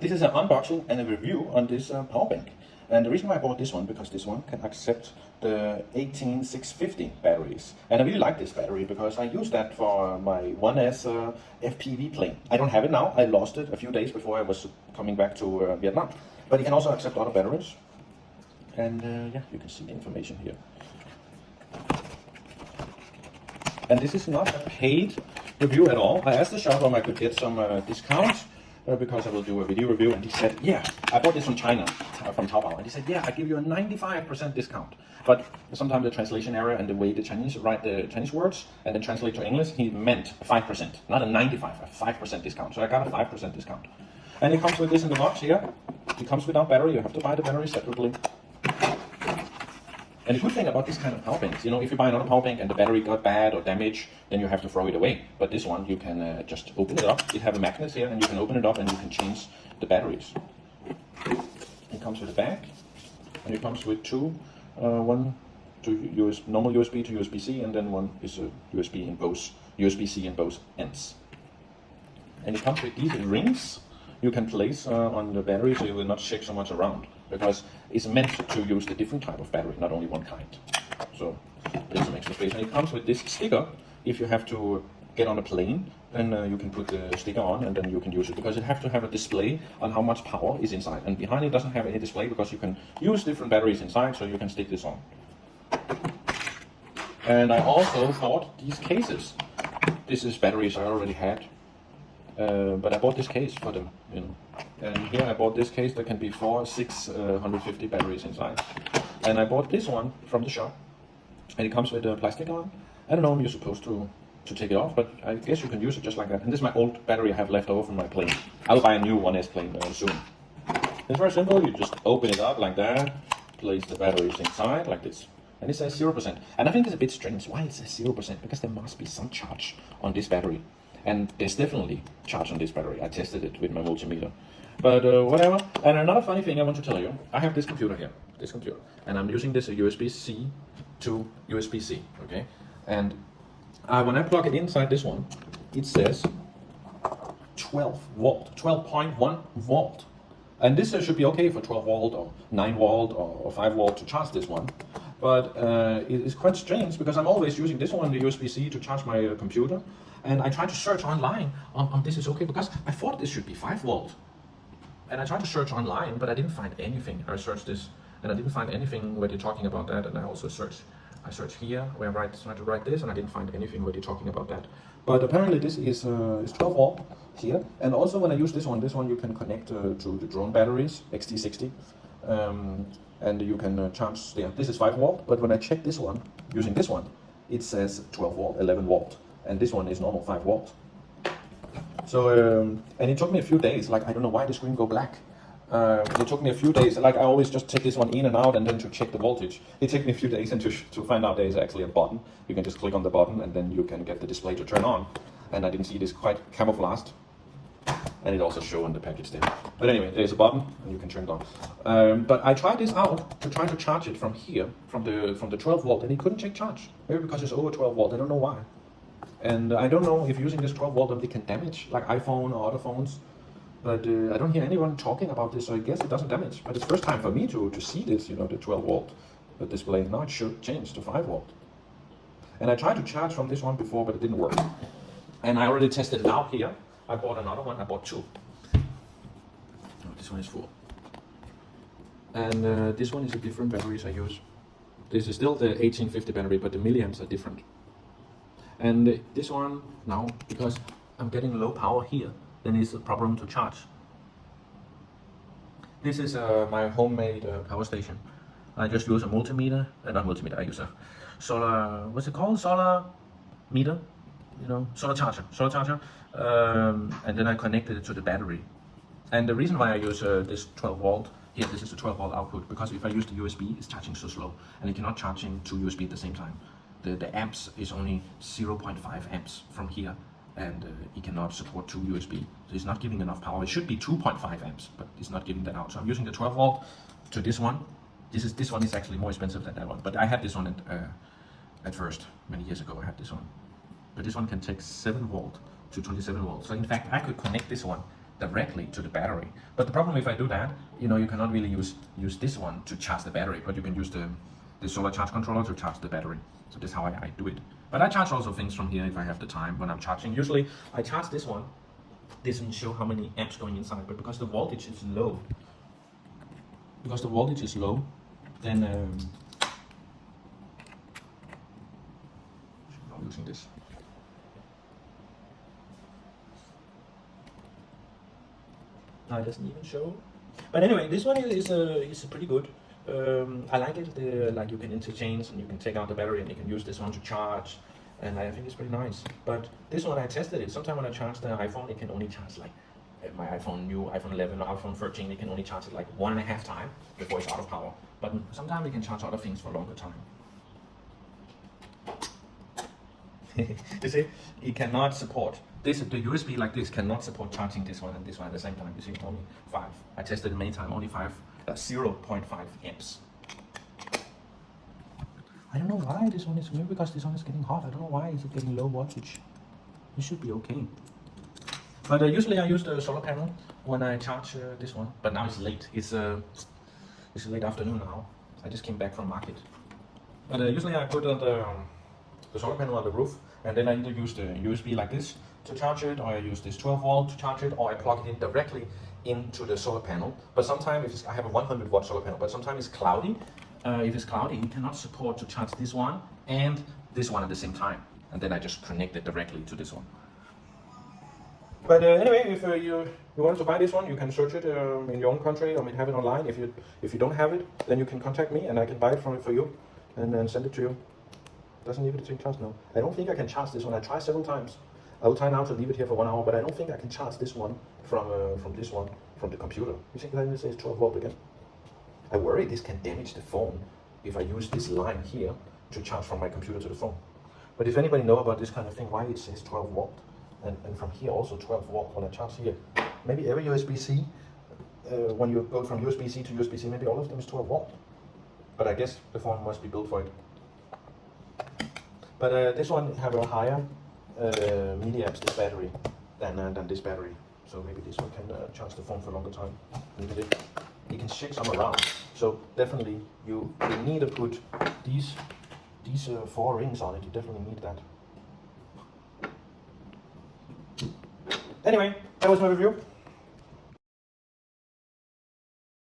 This is an unboxing and a review on this power bank. And the reason why I bought this one, because this one can accept the 18650 batteries. And I really like this battery because I use that for my 1S FPV plane. I don't have it now, I lost it a few days before I was coming back to Vietnam. But it can also accept other batteries. And yeah, you can see the information here. And this is not a paid review at all. I asked the shop if I could get some discounts because I will do a video review, and he said, yeah, I bought this from China, from Taobao, and he said, yeah, I give you a 95% discount. But sometimes the translation error and the way the Chinese write the Chinese words and then translate to English, he meant 5%, not a 95, a 5% discount. So I got a 5% discount. And it comes with this in the box here. It comes without battery. You have to buy the battery separately. And the good thing about this kind of power banks, you know, if you buy another power bank and the battery got bad or damaged, then you have to throw it away. But this one, you can just open it up. It have a magnet here, and you can open it up and you can change the batteries. It comes with a bag, and it comes with two, one to normal USB to USB-C, and then one is a USB in both USB-C in both ends. And it comes with these rings you can place on the battery, so you will not shake so much around, because it's meant to use the different type of battery, not only one kind. So there's some extra space, and it comes with this sticker. If you have to get on a plane, then you can put the sticker on, and then you can use it, because it has to have a display on how much power is inside, and behind it doesn't have any display because you can use different batteries inside, so you can stick this on. And I also bought these cases. This is batteries I already had. But I bought this case for them, you know. And here I bought this case. There can be 650 batteries inside. And I bought this one from the shop, and it comes with a plastic on. I don't know if you're supposed to take it off, but I guess you can use it just like that. And this is my old battery I have left over from my plane. I'll buy a new 1S plane soon. It's very simple. You just open it up like that, place the batteries inside like this, and it says 0%. And I think it's a bit strange why it says 0%, because there must be some charge on this battery. And there's definitely charge on this battery. I tested it with my multimeter. But whatever. And another funny thing I want to tell you. I have this computer here. This computer. And I'm using this USB-C to USB-C. Okay? And when I plug it inside this one, it says 12 volt. 12.1 volt. And this should be okay for 12 volt or 9 volt or 5 volt to charge this one. But it is quite strange because I'm always using this one, the USB-C, to charge my computer. And I tried to search online on this is okay, because I thought this should be 5 volt. And I tried to search online, but I didn't find anything. I searched this, and I didn't find anything where they're talking about that. And I also searched here where I tried to write this, and I didn't find anything where they're talking about that. But apparently this is 12 volt here. And also when I use this one you can connect to the drone batteries, XT60. And you can charge there. This is 5 volt, but when I check this one, using this one, it says 12 volt, 11 volt. And this one is normal 5 volt. So, and it took me a few days, like I don't know why the screen go black. It took me a few days, like I always just take this one in and out and then to check the voltage. It took me a few days and to find out there is actually a button. You can just click on the button and then you can get the display to turn on. And I didn't see this quite camouflaged. And it also shows on the package there. But anyway, there's a button and you can turn it on. But I tried this out to try to charge it from here, from the 12 volt, and it couldn't take charge. Maybe because it's over 12 volt, I don't know why. And I don't know if using this 12 volt it can damage like iPhone or other phones. But I don't hear anyone talking about this, so I guess it doesn't damage. But it's first time for me to see this, you know, the 12 volt display. Now it should change to 5 volt. And I tried to charge from this one before, but it didn't work. And I already tested it out here. I bought another one. I bought two. Oh, this one is full. And this one is a different batteries I use. This is still the 1850 battery, but the milliamps are different. And this one now, because I'm getting low power here, then it's a problem to charge. This is my homemade power station. I just use a multimeter, not multimeter, I use a solar, what's it called? Solar meter, you know, solar charger. And then I connected it to the battery. And the reason why I use this 12 volt, here this is a 12 volt output, because if I use the USB, it's charging so slow, and it cannot charge in two USB at the same time. The amps is only 0.5 amps from here, and it cannot support two USB. So it's not giving enough power. It should be 2.5 amps, but it's not giving that out. So I'm using the 12 volt to this one. This one is actually more expensive than that one, but I had this one at first, many years ago I had this one. But this one can take 7 volt to 27 volts. So in fact, I could connect this one directly to the battery. But the problem if I do that, you know, you cannot really use this one to charge the battery, but you can use the solar charge controller to charge the battery. So this is how I do it. But I charge also things from here if I have the time when I'm charging. Usually I charge this one. This doesn't show how many amps going inside, but because the voltage is low, then I'm using this. No, it doesn't even show. But anyway, this one is pretty good. I like it. Like you can interchange and you can take out the battery and you can use this one to charge. And I think it's pretty nice. But this one I tested it. Sometimes when I charge the iPhone, it can only charge like my new iPhone 11 or iPhone 13. It can only charge it like 1.5 times before it's out of power. But sometimes it can charge other things for a longer time. You see, it cannot support this. The USB like this cannot support charging this one and this one at the same time. You see, only 5. I tested it many times. Only 0.5 amps. I don't know why this one is weird, because this one is getting hot. I don't know why it's getting low voltage. It should be okay. But usually I use the solar panel when I charge this one. But now it's late. It's late afternoon now. I just came back from market. But usually I put the solar panel on the roof, and then I either use the USB like this to charge it, or I use this 12 volt to charge it, or I plug it in directly into the solar panel. But sometimes I have a 100 watt solar panel, but sometimes it's cloudy. If it's cloudy, it cannot support to charge this one and this one at the same time. And then I just connect it directly to this one. But anyway, if you want to buy this one, you can search it in your own country, or maybe have it online. If you don't have it, then you can contact me and I can buy it for you and then send it to you. Doesn't even take charge now. I don't think I can charge this one. I tried several times. I will try now to leave it here for 1 hour, but I don't think I can charge this one from this one from the computer. You think that it says 12 volt again? I worry this can damage the phone if I use this line here to charge from my computer to the phone. But if anybody know about this kind of thing, why it says 12 volt, and from here also 12 volt when I charge here, maybe every USB-C, when you go from USB-C to USB-C, maybe all of them is 12 volt. But I guess the phone must be built for it. But this one have a higher milliamps, this battery, than this battery. So maybe this one can charge the phone for a longer time. Maybe you can shake some around. So definitely you need to put these 4 rings on it. You definitely need that. Anyway, that was my review.